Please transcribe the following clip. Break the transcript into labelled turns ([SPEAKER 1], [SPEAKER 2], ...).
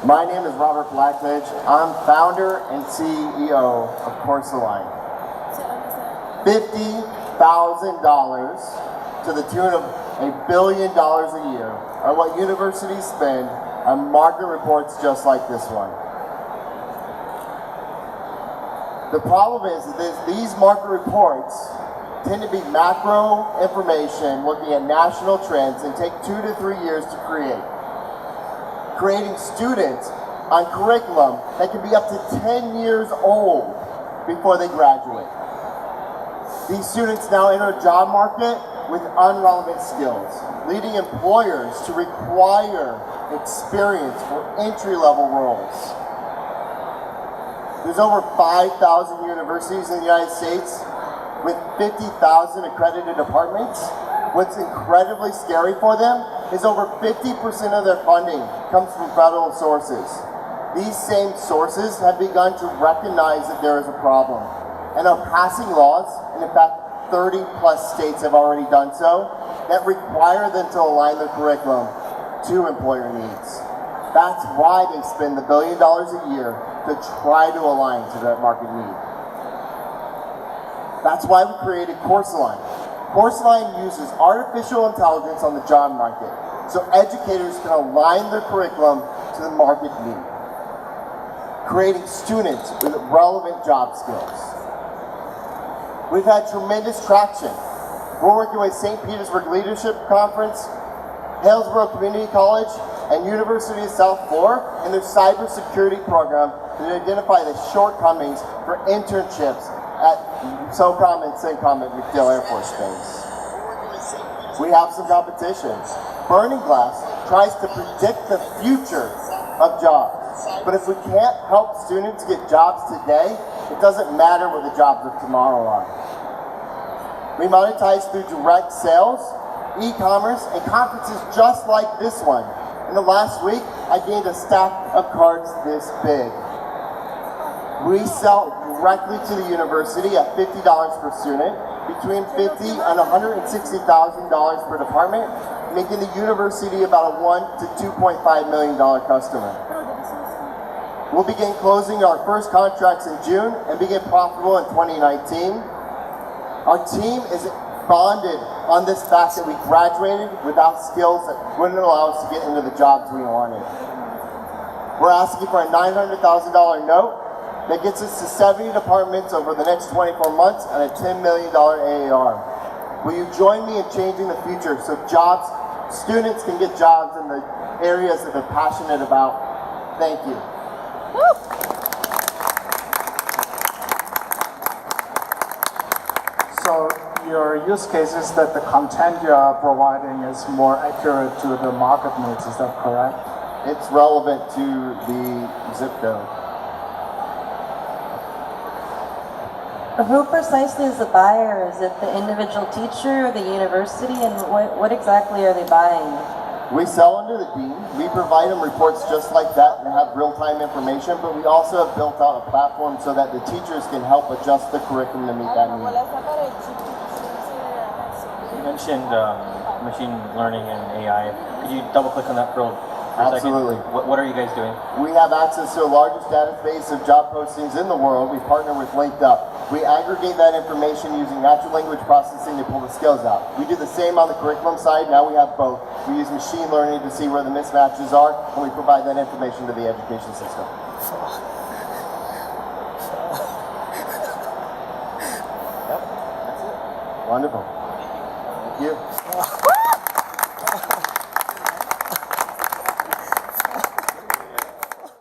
[SPEAKER 1] My name is Robert Blackledge. I'm founder and CEO of CourseAlign. $50,000 to the tune of $1 billion a year are what universities spend on market reports just like this one. The problem is that these market reports tend to be macro information looking at national trends and take 2 to 3 years to create. Creating students on curriculum that can be up to 10 years old before they graduate. These students now enter a job market with unrelevant skills, leading employers to require experience for entry-level roles. There's over 5,000 universities in the United States with 50,000 accredited departments. What's incredibly scary for them is over 50% of their funding comes from federal sources. These same sources have begun to recognize that there is a problem and are passing laws, and in fact 30 plus states have already done so, that require them to align their curriculum to employer needs. That's why they spend the $1 billion a year to try to align to that market need. That's why we created CourseAlign. CourseAlign uses artificial intelligence on the job market so educators can align their curriculum to the market need, creating students with relevant job skills. We've had tremendous traction. We're working with St. Petersburg Leadership Conference, Hillsborough Community College, and University of South Florida in their cybersecurity program to identify the shortcomings for internships at SOCOM and CENTCOM at MacDill Air Force Base. We have some competition. Burning Glass tries to predict the future of jobs. But if we can't help students get jobs today, it doesn't matter what the jobs of tomorrow are. We monetize through direct sales, e-commerce, and conferences just like this one. In the last week, I gained a stack of cards this big. We sell directly to the university at $50 per student, between $50,000 and $160,000 per department, making the university about a $1 to $2.5 million customer. We'll begin closing our first contracts in June and begin profitable in 2019. Our team is bonded on this fact that we graduated without skills that wouldn't allow us to get into the jobs we wanted. We're asking for a $900,000 note that gets us to 70 departments over the next 24 months and a $10 million AAR. Will you join me in changing the future so students can get jobs in the areas that they're passionate about? Thank you.
[SPEAKER 2] So your use case is that the content you are providing is more accurate to the market needs, is that correct?
[SPEAKER 1] It's relevant to the zip code.
[SPEAKER 3] Who precisely is the buyer? Is it the individual teacher or the university? And what exactly are they buying?
[SPEAKER 1] We sell under the dean. We provide them reports just like that and have real-time information, but we also have built out a platform so that the teachers can help adjust the curriculum to meet that need.
[SPEAKER 4] You mentioned machine learning and AI. Could you double-click on that for a
[SPEAKER 1] Absolutely.
[SPEAKER 4] second? What are you guys doing?
[SPEAKER 1] We have access to the largest database of job postings in the world. We partner with LinkedUp. We aggregate that information using natural language processing to pull the skills out. We do the same on the curriculum side. Now we have both. We use machine learning to see where the mismatches are, and we provide that information to the education system. Yep, that's it. Wonderful. Thank you.